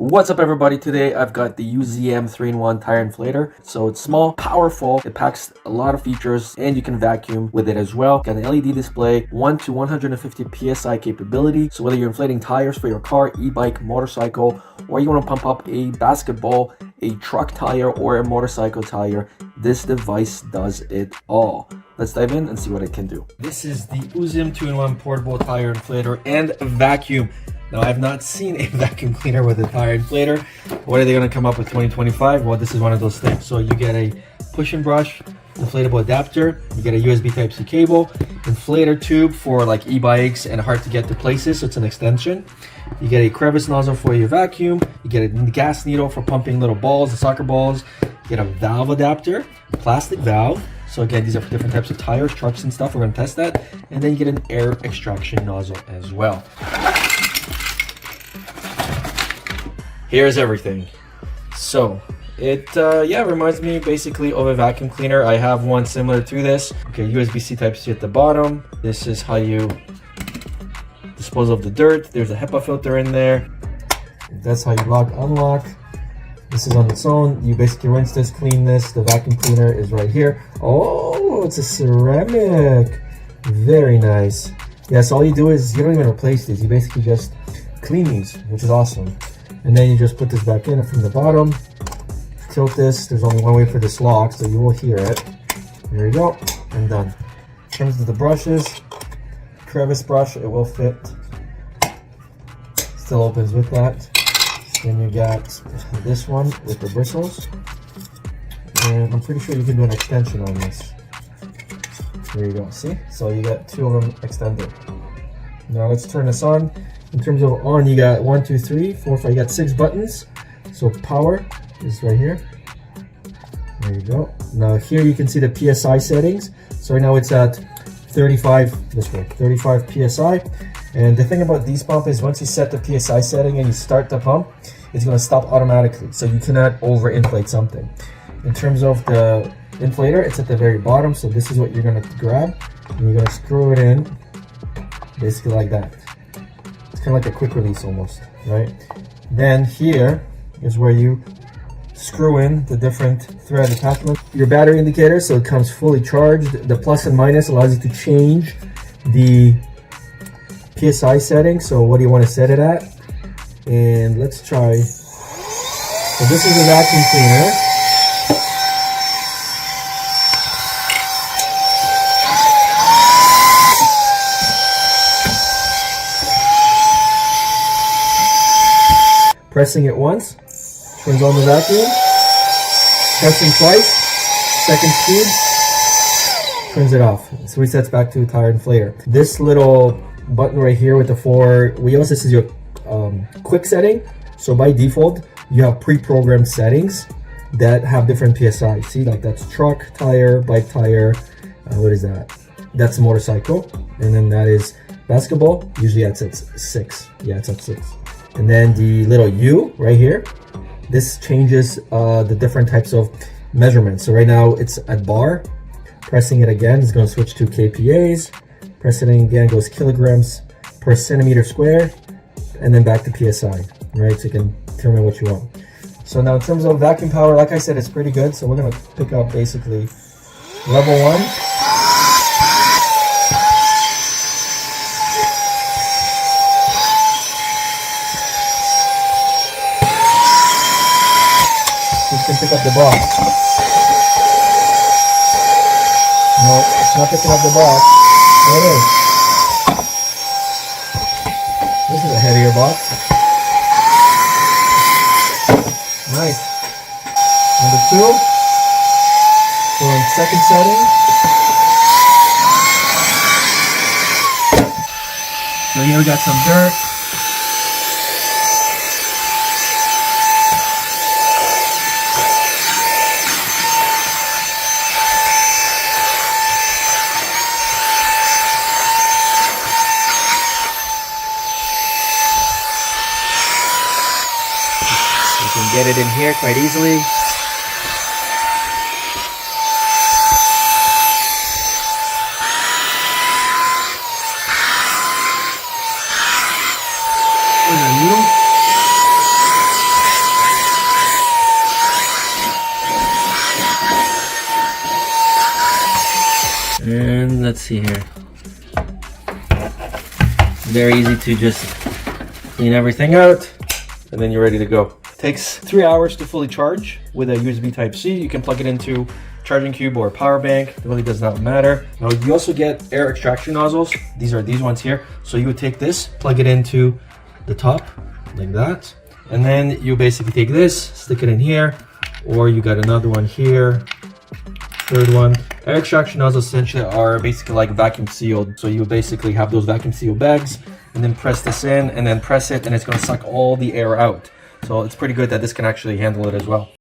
What's up everybody? Today I've got the UZM 3-in-1 tire inflator. So it's small, powerful, it packs a lot of features, and you can vacuum with it as well. Got an LED display, 1 to 150 PSI capability. So whether you're inflating tires for your car, e-bike, motorcycle, or you want to pump up a basketball, a truck tire, or a motorcycle tire, this device does it all. Let's dive in and see what it can do. This is the UZM 2-in-1 portable tire inflator and vacuum. Now, I've not seen a vacuum cleaner with a tire inflator. What are they going to come up with 2025? Well, this is one of those things. So you get a push and brush inflatable adapter, you get a USB Type-C cable, inflator tube for like e-bikes and hard to get to places, so it's an extension. You get a crevice nozzle for your vacuum, you get a gas needle for pumping little balls, the soccer balls, you get a valve adapter, plastic valve. So again, these are for different types of tires, trucks and stuff. We're going to test that. And then you get an air extraction nozzle as well. Here's everything. So it reminds me basically of a vacuum cleaner. I have one similar to this. Okay, USB-C Type-C at the bottom. This is how you dispose of the dirt. There's a HEPA filter in there. That's how you lock, unlock. This is on its own. You basically rinse this, clean this. The vacuum cleaner is right here. Oh, it's a ceramic. Very nice. Yeah, so all you do is you don't even replace these. You basically just clean these, which is awesome. And then you just put this back in from the bottom, tilt this. There's only one way for this lock, so you will hear it. There you go, and done. In terms of the brushes, crevice brush, it will fit. Still opens with that. Then you got this one with the bristles. And I'm pretty sure you can do an extension on this. There you go, see? So you got two of them extended. Now let's turn this on. In terms of on, you got 1, 2, 3, 4, 5. You got 6 buttons. So power is right here. There you go. Now here you can see the PSI settings. So right now it's at 35 this way, 35 PSI. And the thing about these pumps is once you set the PSI setting and you start the pump, it's going to stop automatically. So you cannot overinflate something. In terms of the inflator, it's at the very bottom. So this is what you're going to grab, and you're going to screw it in, basically like that. It's kind of like a quick release almost, right? Then here is where you screw in the different thread attachments. Your battery indicator, so it comes fully charged. The plus and minus allows you to change the PSI setting. So what do you want to set it at? And let's try. So this is a vacuum cleaner. Pressing it once, turns on the vacuum. Pressing twice, second speed, turns it off. So resets back to tire inflator. This little button right here with the 4 wheels, this is your quick setting. So by default, you have pre-programmed settings that have different PSI. See, like that's truck tire, bike tire. What is that? That's a motorcycle. And then that is basketball. Usually that's at 6. Yeah, it's at 6. And then the little U right here, this changes the different types of measurements. So right now it's at bar. Pressing it again is going to switch to kPAs. Pressing it again goes kilograms per centimeter square, and then back to PSI, right? So you can determine what you want. So now in terms of vacuum power, like I said, it's pretty good. So we're going to pick up basically level 1. You can pick up the box. No, it's not picking up the box. No, it is. This is a heavier box. Nice. Number 2. We're in second setting. So here we got some dirt. You can get it in here quite easily. There's a needle. let's see here. Very easy to just clean everything out, and then you're ready to go. Takes 3 hours to fully charge with a USB Type-C. You can plug it into charging cube or power bank. It really does not matter. Now you also get air extraction nozzles. These are these ones here. So you would take this, plug it into the top like that, and then you basically take this, stick it in here, or you got another one here, third one. Air extraction nozzles essentially are basically like vacuum sealed. So you basically have those vacuum sealed bags and then press this in and then press it, and it's going to suck all the air out. So it's pretty good that this can actually handle it as well.